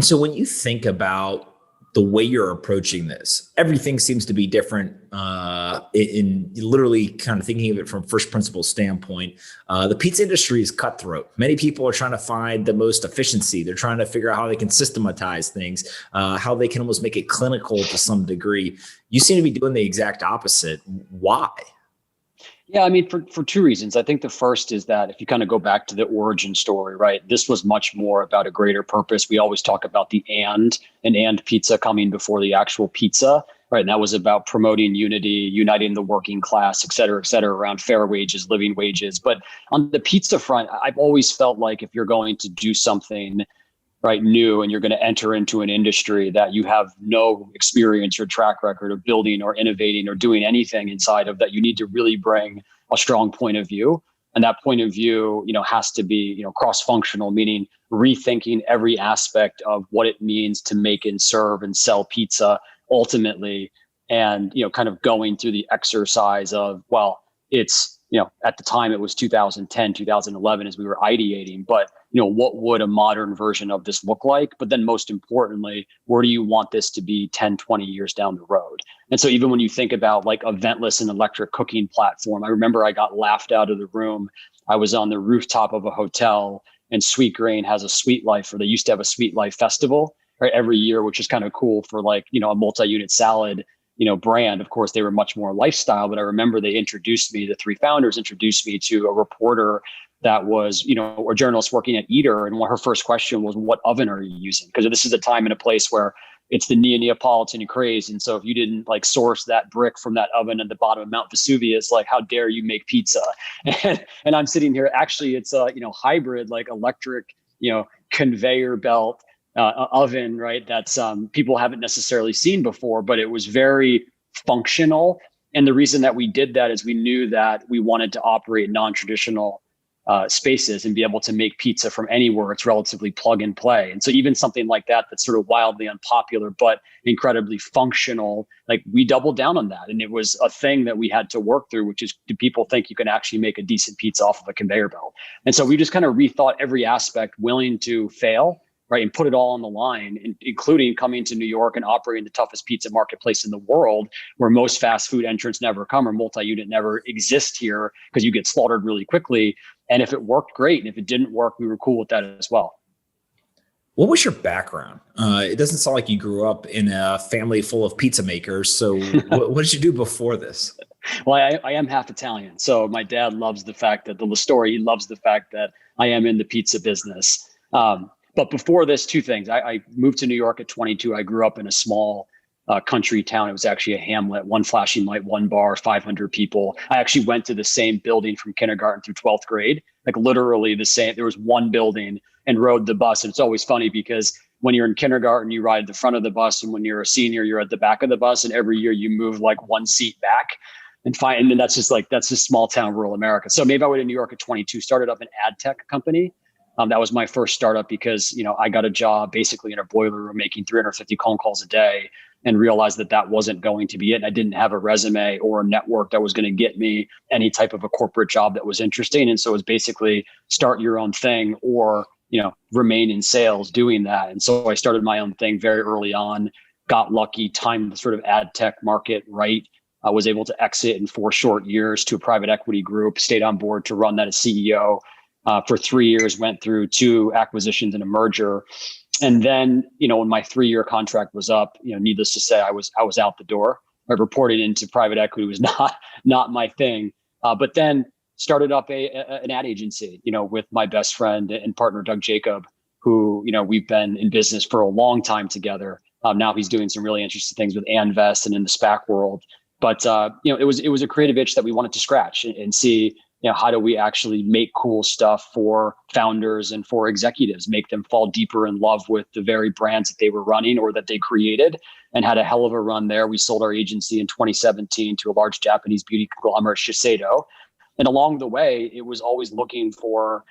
And so when you think about the way you're approaching this, everything seems to be different in literally kind of thinking of it from first principle standpoint. The pizza industry is cutthroat. Many people are trying to find the most efficiency. They're trying to figure out how they can systematize things, how they can almost make it clinical to some degree. You seem to be doing the exact opposite. Why? Yeah, I mean, for two reasons. I think the first is that if you kind of go back to the origin story, right, this was much more about a greater purpose. We always talk about the and pizza coming before the actual pizza, right? And that was about promoting unity, uniting the working class, et cetera, around fair wages, living wages. But on the pizza front, I've always felt like if you're going to do something right new and you're going to enter into an industry that you have no experience or track record of building or innovating or doing anything inside of, that you need to really bring a strong point of view. And that point of view, has to be, cross-functional, meaning rethinking every aspect of what it means to make and serve and sell pizza ultimately. And, kind of going through the exercise of, well, it's, at the time it was 2010, 2011 as we were ideating, but what would a modern version of this look like? But then most importantly, where do you want this to be 10, 20 years down the road? And so even when you think about like a ventless and electric cooking platform, I remember I got laughed out of the room. I was on the rooftop of a hotel, and Sweet Grain has a Sweet Life, or they used to have a Sweet Life festival, right, every year, which is kind of cool for like, a multi-unit salad brand. Of course, they were much more lifestyle, but I remember the three founders introduced me to a reporter that was, a journalist working at Eater. And her first question was, what oven are you using? Because this is a time and a place where it's the Neapolitan craze. And so if you didn't like source that brick from that oven at the bottom of Mount Vesuvius, like how dare you make pizza? And I'm sitting here, actually, it's a, hybrid, like electric, conveyor belt oven, right? That's people haven't necessarily seen before, but it was very functional. And the reason that we did that is we knew that we wanted to operate non-traditional spaces and be able to make pizza from anywhere. It's relatively plug and play. And so even something like that, that's sort of wildly unpopular, but incredibly functional, like we doubled down on that. And it was a thing that we had to work through, which is, do people think you can actually make a decent pizza off of a conveyor belt? And so we just kind of rethought every aspect, willing to fail, right, and put it all on the line, including coming to New York and operating the toughest pizza marketplace in the world, where most fast food entrants never come, or multi-unit never exist here, because you get slaughtered really quickly. And if it worked, great. And if it didn't work, we were cool with that as well. What was your background? It doesn't sound like you grew up in a family full of pizza makers. So what did you do before this? Well, I am half Italian. So my dad loves the fact that he loves the fact that I am in the pizza business. But before this, two things. I moved to New York at 22. I grew up in a small country town. It was actually a hamlet, one flashing light, one bar, 500 people. I actually went to the same building from kindergarten through 12th grade, like literally the same. There was one building, and rode the bus. And it's always funny because when you're in kindergarten, you ride the front of the bus. And when you're a senior, you're at the back of the bus. And every year you move like one seat back and find. And that's just small town, rural America. So maybe I went to New York at 22, started up an ad tech company. That was my first startup because, I got a job basically in a boiler room making 350 phone calls a day, and realized that wasn't going to be it. And I didn't have a resume or a network that was going to get me any type of a corporate job that was interesting. And so it was basically start your own thing or, remain in sales doing that. And so I started my own thing very early on, got lucky, timed the sort of ad tech market right. I was able to exit in 4 short years to a private equity group, stayed on board to run that as CEO. For 3 years, went through 2 acquisitions and a merger. And then, when my 3-year contract was up, needless to say, I was out the door. I reported into private equity was not my thing. But then started up an ad agency, with my best friend and partner, Doug Jacob, who, we've been in business for a long time together. Now he's doing some really interesting things with Anvest and in the SPAC world. But, it was a creative itch that we wanted to scratch and see, how do we actually make cool stuff for founders and for executives, make them fall deeper in love with the very brands that they were running or that they created, and had a hell of a run there. We sold our agency in 2017 to a large Japanese beauty conglomerate, Shiseido. And along the way, it was always looking for,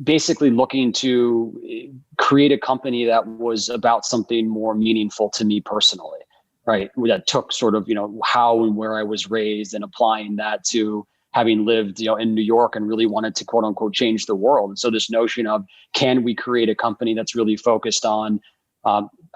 basically looking to create a company that was about something more meaningful to me personally. Right. That took sort of, how and where I was raised and applying that to having lived, in New York and really wanted to quote unquote change the world. And so this notion of, can we create a company that's really focused on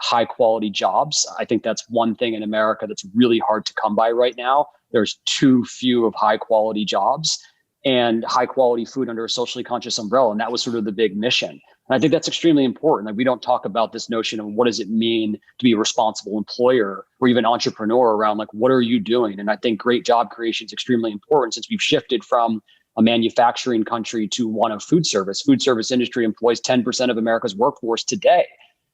high quality jobs? I think that's one thing in America that's really hard to come by right now. There's too few of high quality jobs and high quality food under a socially conscious umbrella. And that was sort of the big mission. And I think that's extremely important. Like, we don't talk about this notion of what does it mean to be a responsible employer or even entrepreneur around, like, what are you doing? And I think great job creation is extremely important, since we've shifted from a manufacturing country to one of food service. Food service industry employs 10% of America's workforce today,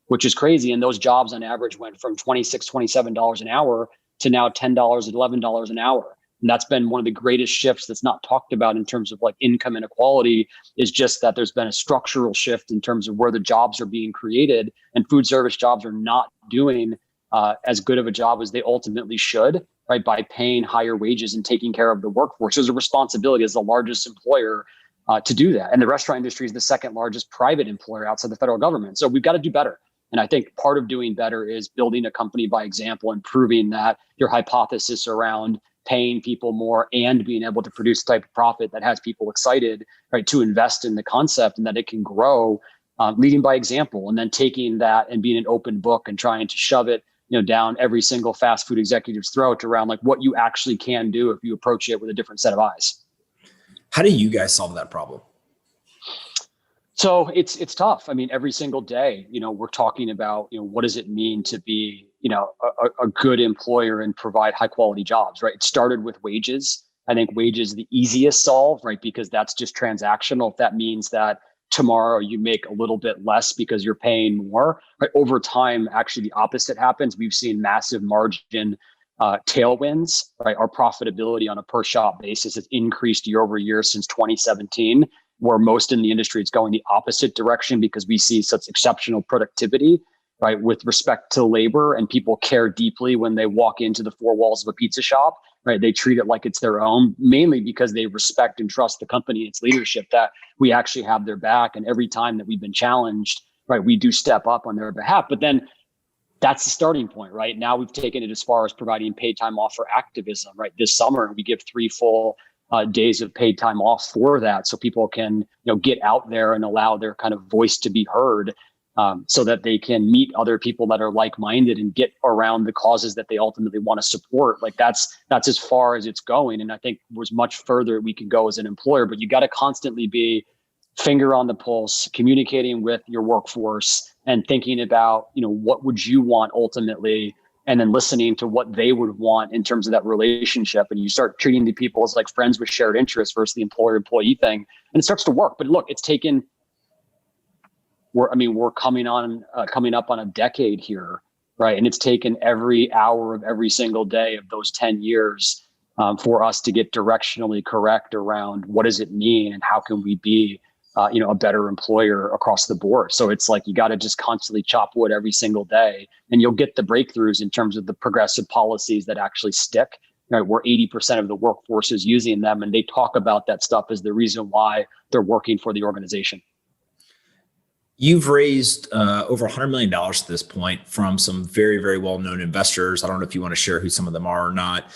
which is crazy. And those jobs on average went from $26, $27 an hour to now $10, $11 an hour. And that's been one of the greatest shifts that's not talked about in terms of like income inequality, is just that there's been a structural shift in terms of where the jobs are being created, and food service jobs are not doing as good of a job as they ultimately should, right? By paying higher wages and taking care of the workforce. There's a responsibility as the largest employer to do that. And the restaurant industry is the second largest private employer outside the federal government. So we've got to do better. And I think part of doing better is building a company by example and proving that your hypothesis around paying people more and being able to produce a type of profit that has people excited, right, to invest in the concept and that it can grow, leading by example, and then taking that and being an open book and trying to shove it, down every single fast food executive's throat around like what you actually can do if you approach it with a different set of eyes. How do you guys solve that problem? So it's tough. I mean, every single day, we're talking about, what does it mean to be, a good employer and provide high quality jobs, right? It started with wages. I think wages is the easiest solve, right? Because that's just transactional. If that means that tomorrow you make a little bit less because you're paying more, right? Over time, actually the opposite happens. We've seen massive margin tailwinds, right? Our profitability on a per shop basis has increased year over year since 2017. Where most in the industry, it's going the opposite direction because we see such exceptional productivity, right, with respect to labor, and people care deeply when they walk into the four walls of a pizza shop, right? They treat it like it's their own, mainly because they respect and trust the company and its leadership, that we actually have their back. And every time that we've been challenged, right, we do step up on their behalf. But then that's the starting point, right? Now we've taken it as far as providing paid time off for activism, right? This summer, we give 3 full days of paid time off for that, so people can get out there and allow their kind of voice to be heard, so that they can meet other people that are like-minded and get around the causes that they ultimately want to support. Like that's as far as it's going, and I think there's much further we can go as an employer. But you got to constantly be finger on the pulse, communicating with your workforce and thinking about what would you want ultimately, and then listening to what they would want in terms of that relationship. And you start treating the people as like friends with shared interests versus the employer-employee thing. And it starts to work. But look, it's taken, we're coming up on a decade here, right? And it's taken every hour of every single day of those 10 years for us to get directionally correct around what does it mean and how can we be a better employer across the board. So it's like you got to just constantly chop wood every single day, and you'll get the breakthroughs in terms of the progressive policies that actually stick, right? Where 80% of the workforce is using them, and they talk about that stuff as the reason why they're working for the organization. You've raised over $100 million at this point from some very, very well-known investors. I don't know if you want to share who some of them are or not,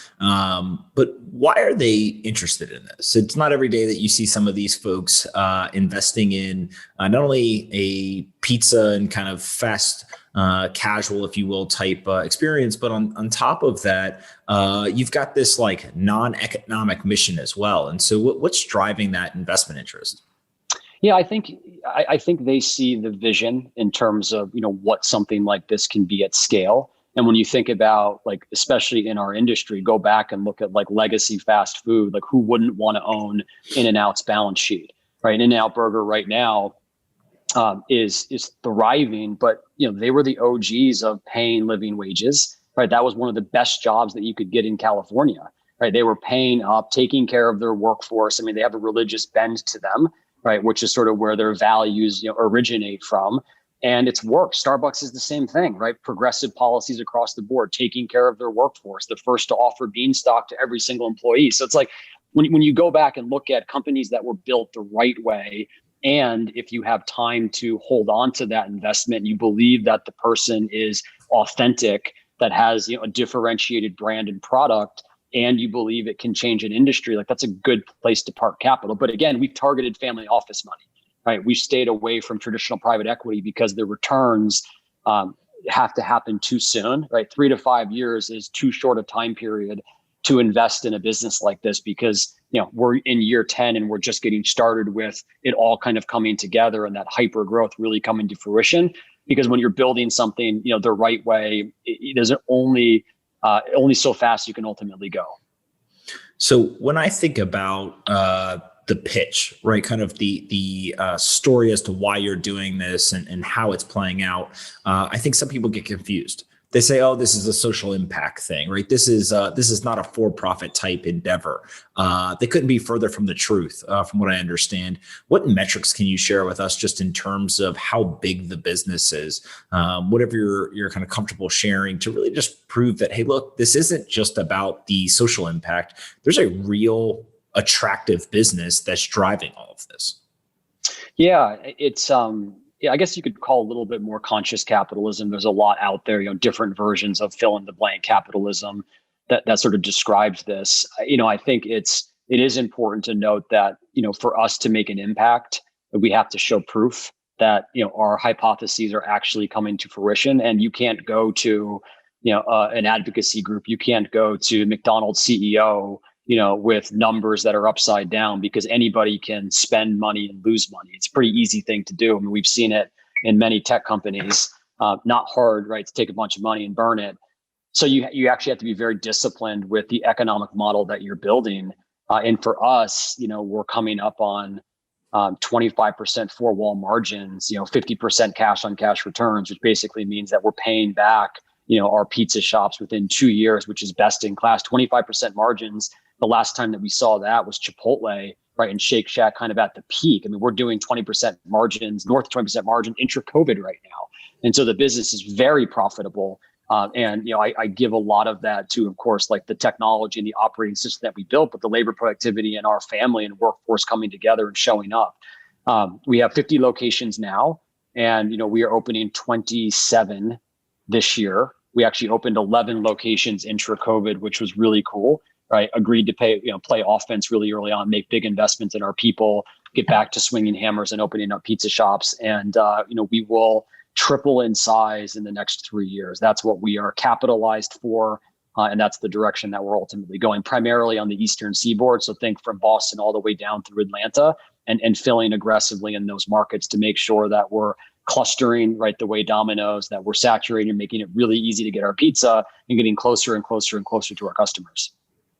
but why are they interested in this? It's not every day that you see some of these folks investing in not only a pizza and kind of fast casual, if you will, type experience, but on top of that, you've got this like non-economic mission as well. And so what's driving that investment interest? Yeah, I think they see the vision in terms of, what something like this can be at scale. And when you think about, like, especially in our industry, go back and look at like legacy fast food, like who wouldn't want to own In-N-Out's balance sheet, right? In-N-Out Burger right now is thriving, but they were the OGs of paying living wages, right? That was one of the best jobs that you could get in California, right? They were paying up, taking care of their workforce. I mean, they have a religious bend to them, right? Which is sort of where their values originate from. And it's worked. Starbucks is the same thing, right? Progressive policies across the board, taking care of their workforce, the first to offer Beanstalk to every single employee. So it's like when you go back and look at companies that were built the right way, and if you have time to hold on to that investment, you believe that the person is authentic, that has a differentiated brand and product, and you believe it can change an industry, like that's a good place to park capital. But again, we've targeted family office money, right? We've stayed away from traditional private equity because the returns have to happen too soon, right? 3 to 5 years is too short a time period to invest in a business like this, because we're in year 10 and we're just getting started with it all kind of coming together and that hyper growth really coming to fruition. Because when you're building something the right way, it doesn't only so fast you can ultimately go. So when I think about the pitch, right, kind of the story as to why you're doing this and how it's playing out, I think some people get confused. They say, "Oh, this is a social impact thing, right? This is not a for-profit type endeavor." They couldn't be further from the truth, from what I understand. What metrics can you share with us, just in terms of how big the business is? Whatever you're kind of comfortable sharing, to really just prove that, hey, look, this isn't just about the social impact. There's a real attractive business that's driving all of this. Yeah, it's I guess you could call a little bit more conscious capitalism. There's a lot out there, different versions of fill in the blank capitalism that sort of describes this. I think it is important to note that, for us to make an impact, we have to show proof that, our hypotheses are actually coming to fruition. And you can't go to, an advocacy group. You can't go to McDonald's CEO, with numbers that are upside down, because anybody can spend money and lose money. It's a pretty easy thing to do. I mean, we've seen it in many tech companies. Not hard, right, to take a bunch of money and burn it. So you actually have to be very disciplined with the economic model that you're building. And for us, we're coming up on 25% four-wall margins, 50% cash on cash returns, which basically means that we're paying back, our pizza shops within 2 years, which is best in class. 25% margins. The last time that we saw that was Chipotle, right, and Shake Shack kind of at the peak. I mean, we're doing 20% margins, north of 20% margin intra-COVID right now. And so the business is very profitable. And I give a lot of that to, of course, like the technology and the operating system that we built, but the labor productivity and our family and workforce coming together and showing up. We have 50 locations now, and we are opening 27 this year. We actually opened 11 locations intra-COVID, which was really cool. Right, agreed to play offense really early on, make big investments in our people, get back to swinging hammers and opening up pizza shops, and we will triple in size in the next 3 years. That's what we are capitalized for, and that's the direction that we're ultimately going. Primarily on the Eastern Seaboard, so think from Boston all the way down through Atlanta, and filling aggressively in those markets to make sure that we're clustering right the way Domino's, that we're saturating, making it really easy to get our pizza, and getting closer and closer and closer to our customers.